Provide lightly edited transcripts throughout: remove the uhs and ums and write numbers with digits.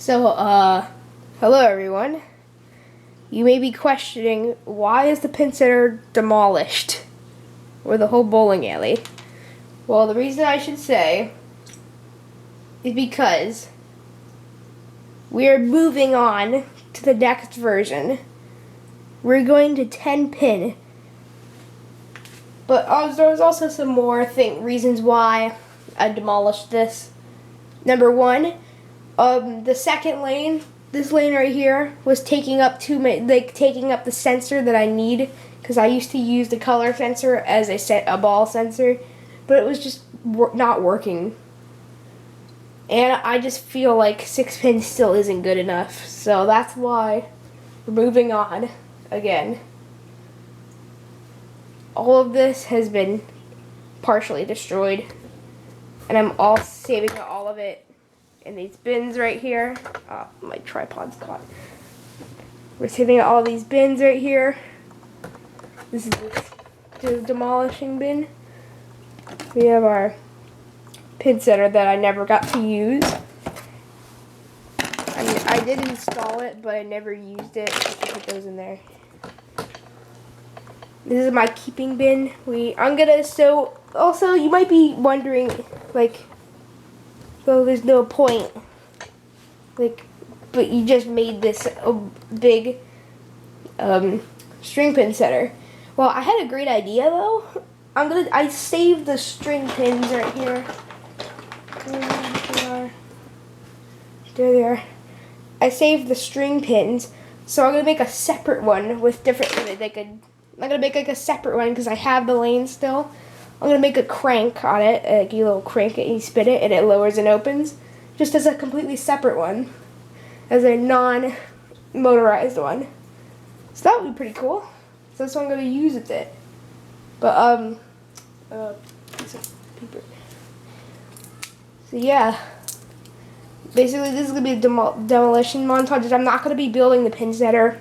Hello everyone. You may be questioning, why is the pinsetter demolished? Or the whole bowling alley? Well, the reason I should say is because we are moving on to the next version. We're going to 10 pin. But there's also some more reasons why I demolished this. Number one, the second lane, this lane right here, was taking up taking up the sensor that I need, because I used to use the color sensor as a ball sensor, but it was just not working. And I just feel like 6 pin still isn't good enough, so that's why we're moving on again. All of this has been partially destroyed, and I'm all saving all of it in these bins right here. Oh, my tripod's caught. We're saving all these bins right here. This is the demolishing bin. We have our pinsetter that I never got to use. I did install it, but I never used it. Let's put those in there. This is my keeping bin. So also you might be wondering, so there's no point, but you just made this a big string pin setter. Well, I had a great idea though. I saved the string pins right here. There they are. I saved the string pins, so I'm gonna make a separate one with different. I'm gonna make a separate one because I have the lane still. I'm gonna make a crank on it, like a little crank, and you spin it, and it lowers and opens, just as a completely separate one, as a non-motorized one. So that would be pretty cool. So that's what I'm gonna use with it. But piece of paper. So yeah, basically this is gonna be a demolition montage. I'm not gonna be building the pinsetter,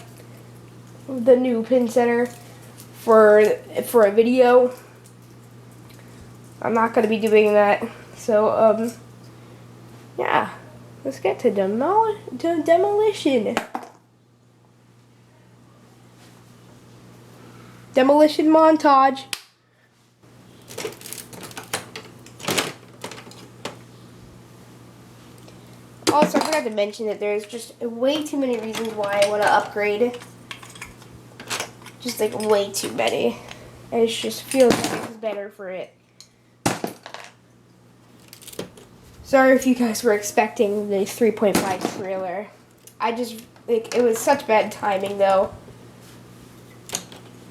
the new pinsetter, for a video. I'm not going to be doing that. So, yeah. Let's get to demolition. Demolition montage. Also, I forgot to mention that there's just way too many reasons why I want to upgrade. Just like way too many. And it just feels like it's better for it. Sorry if you guys were expecting the 3.5 trailer. It was such bad timing though.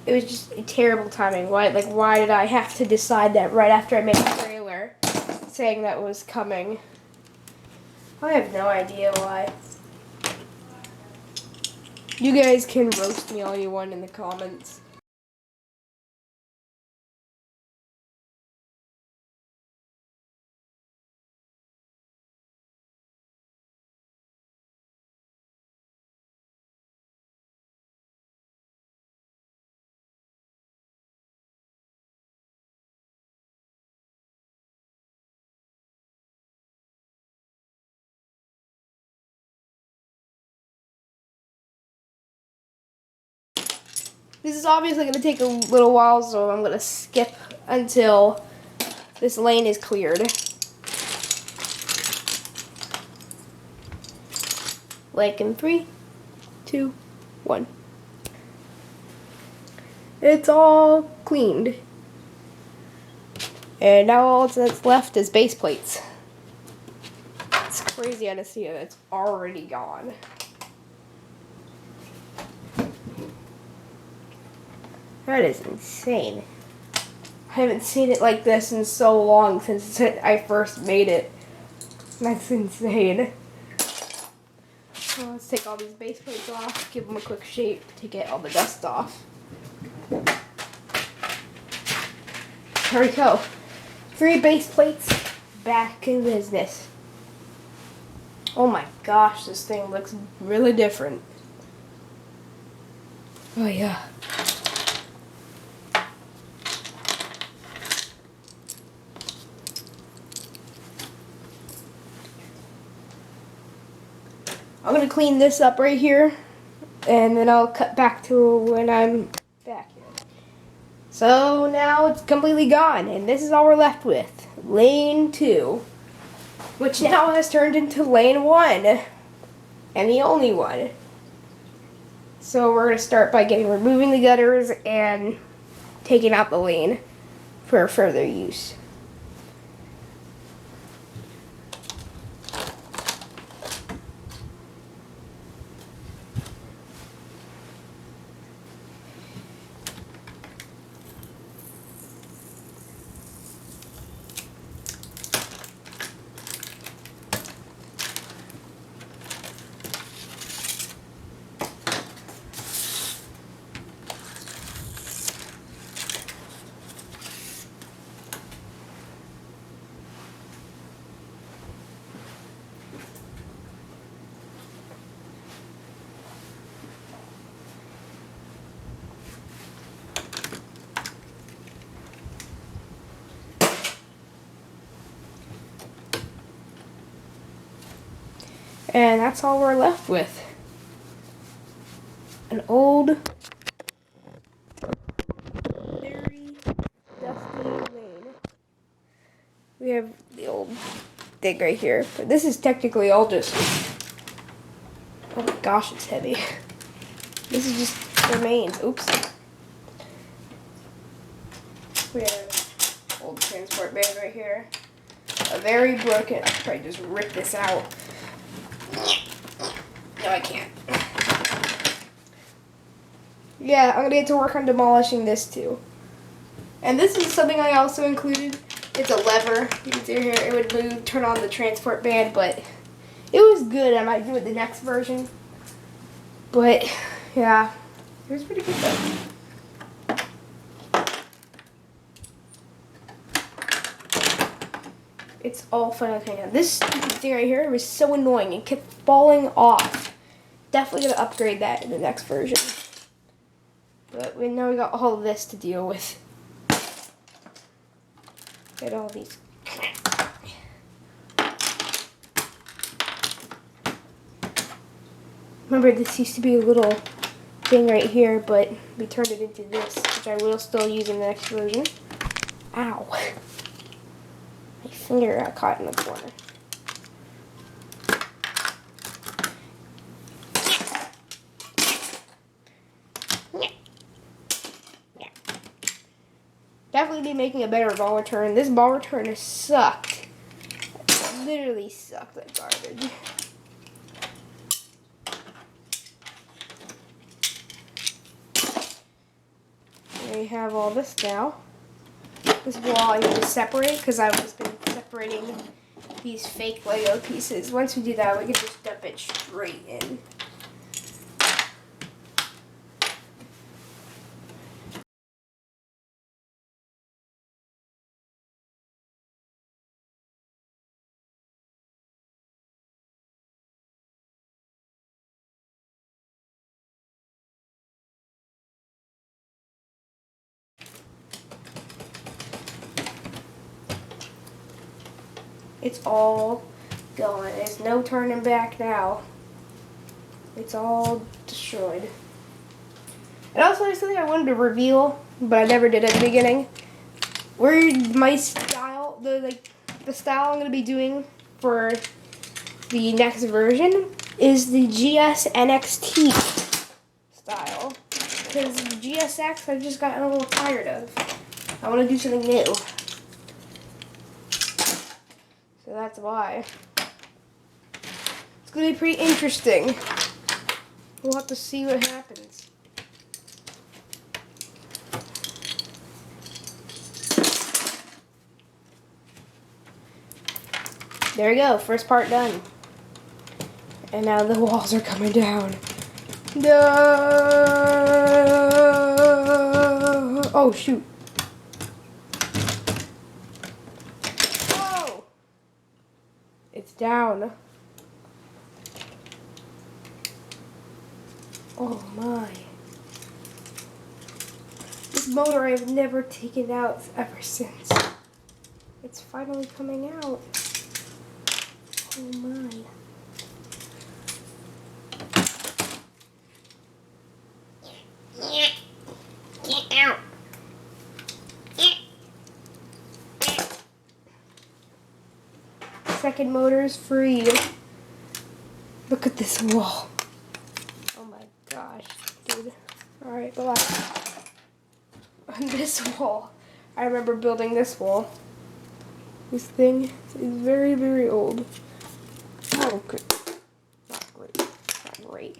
It was just a terrible timing. Why did I have to decide that right after I made the trailer, saying that was coming? I have no idea why. You guys can roast me all you want in the comments. This is obviously going to take a little while, so I'm going to skip until this lane is cleared. Like in 3, 2, 1. It's all cleaned. And now all that's left is base plates. It's crazy how to see it. It's already gone. That is insane. I haven't seen it like this in so long since I first made it. That's insane. Well, let's take all these base plates off, give them a quick shape to get all the dust off. Here we go. 3 base plates, back in business. Oh my gosh, this thing looks really different. Oh yeah. I'm gonna clean this up right here, and then I'll cut back to when I'm back here. So now it's completely gone, and this is all we're left with. Lane 2, which now has turned into lane 1, and the only one. So we're gonna start by removing the gutters and taking out the lane for further use. And that's all we're left with. An old, very dusty lane. We have the old thing right here, but this is technically all just, oh my gosh, it's heavy. This is just remains. Oops. We have old transport band right here. A very broken, I could probably just rip this out. No, I can't. Yeah, I'm gonna get to work on demolishing this too. And this is something I also included. It's a lever. You can see here, it would move, turn on the transport band, but it was good. I might do it the next version. But, yeah, it was pretty good though. It's all finally coming out. This stupid thing right here was so annoying. It kept falling off. Definitely gonna upgrade that in the next version. But now we got all of this to deal with. Get all these. Remember, this used to be a little thing right here, but we turned it into this, which I will still use in the next version. Ow. My finger got caught in the corner. Definitely be making a better ball return. This ball return has sucked. It literally sucked like garbage. There you have all this now. This wall I need to separate because I've just been separating these fake Lego pieces. Once we do that, we can just dump it straight in. It's all going. There's no turning back now. It's all destroyed. And also, there's something I wanted to reveal, but I never did at the beginning. Where my style, the style I'm gonna be doing for the next version is the GS NXT style. Because GSX I've just gotten a little tired of. I want to do something new. So that's why. It's going to be pretty interesting. We'll have to see what happens. There we go, first part done. And now the walls are coming down. No! Oh, shoot. Whoa! It's down. Oh my. This motor I've never taken out ever since. It's finally coming out. Oh my. second motor is free. Look at this wall. Oh my gosh, dude. Alright, relax. On this wall. I remember building this wall. This thing is very, very old. Oh, good. Not great. Not great.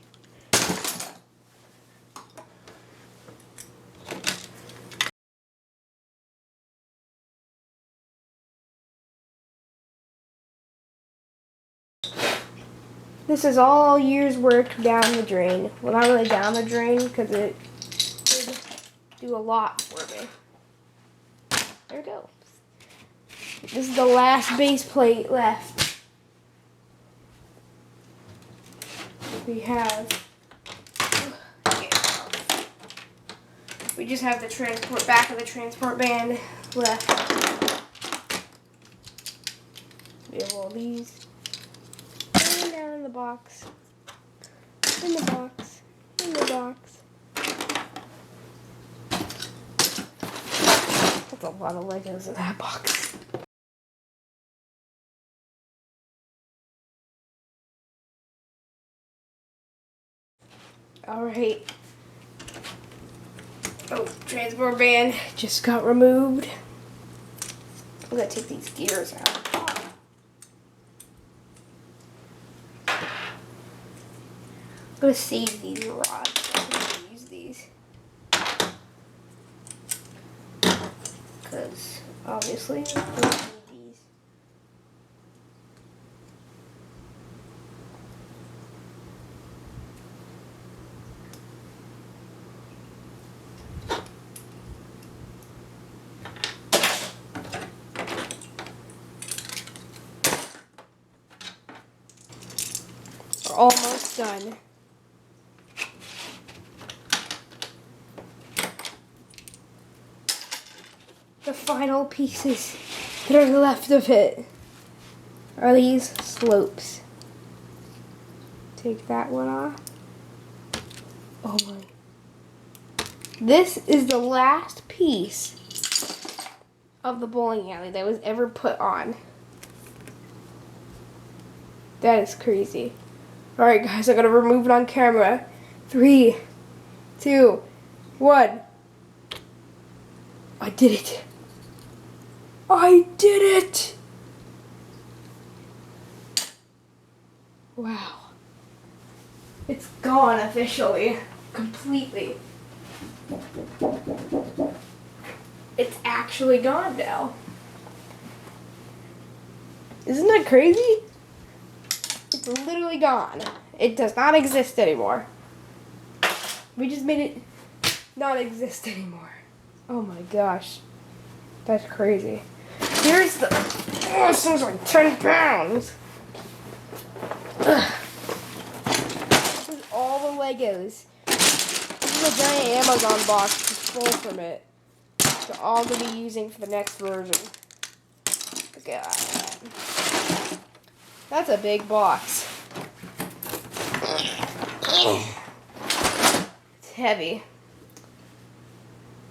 This is all years' work down the drain. Well, not really down the drain because it did do a lot for me. There we go. This is the last base plate left. We just have the back of the transport band left. We have all these. And down in the box. In the box. In the box. That's a lot of Legos in that box. Alright. Oh, transport band just got removed. I'm gonna take these gears out. I'm gonna save these rods. I'm gonna use these. Because obviously we don't need these. We're almost done. The final pieces that are left of it are these slopes. Take that one off. Oh my. This is the last piece of the bowling alley that was ever put on. That is crazy. Alright guys, I gotta remove it on camera. 3, 2, 1. I did it. I did it! Wow. It's gone officially. Completely. It's actually gone now. Isn't that crazy? It's literally gone. It does not exist anymore. We just made it not exist anymore. Oh my gosh. That's crazy. Here's the... Oh, this thing's like 10 pounds. Ugh. This is all the Legos. This is a giant Amazon box just full from it. So all going to be using for the next version. Look at that. That's a big box. It's heavy.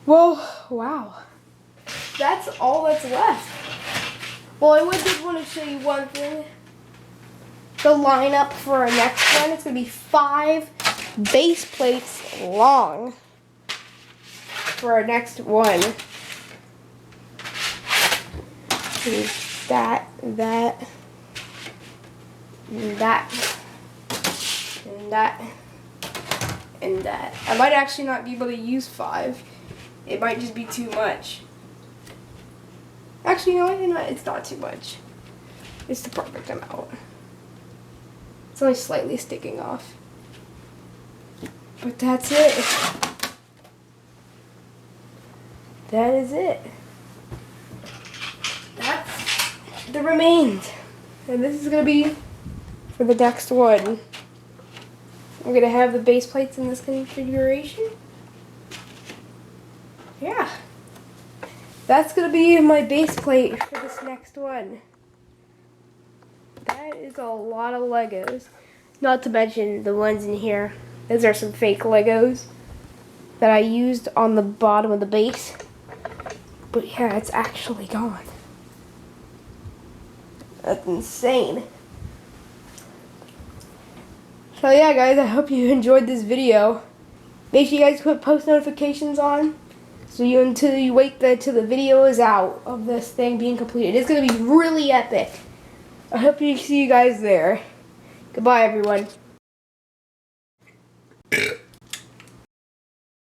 Well, wow. That's all that's left. Well, I did want to show you one thing. The lineup for our next one, it's going to be 5 base plates long for our next one. That, and that, and that, and that, and that. I might actually not be able to use 5. It might just be too much. Actually, no, it's not too much. It's the perfect amount. It's only slightly sticking off. But that's it. That is it. That's the remains. And this is going to be for the next one. I'm going to have the base plates in this configuration. Yeah. That's going to be my base plate for this next one. That is a lot of Legos. Not to mention the ones in here. Those are some fake Legos that I used on the bottom of the base. But yeah, it's actually gone. That's insane. So yeah, guys, I hope you enjoyed this video. Make sure you guys put post notifications on, so until you wait till the video is out of this thing being completed. It's gonna be really epic. I hope you see you guys there. Goodbye, everyone.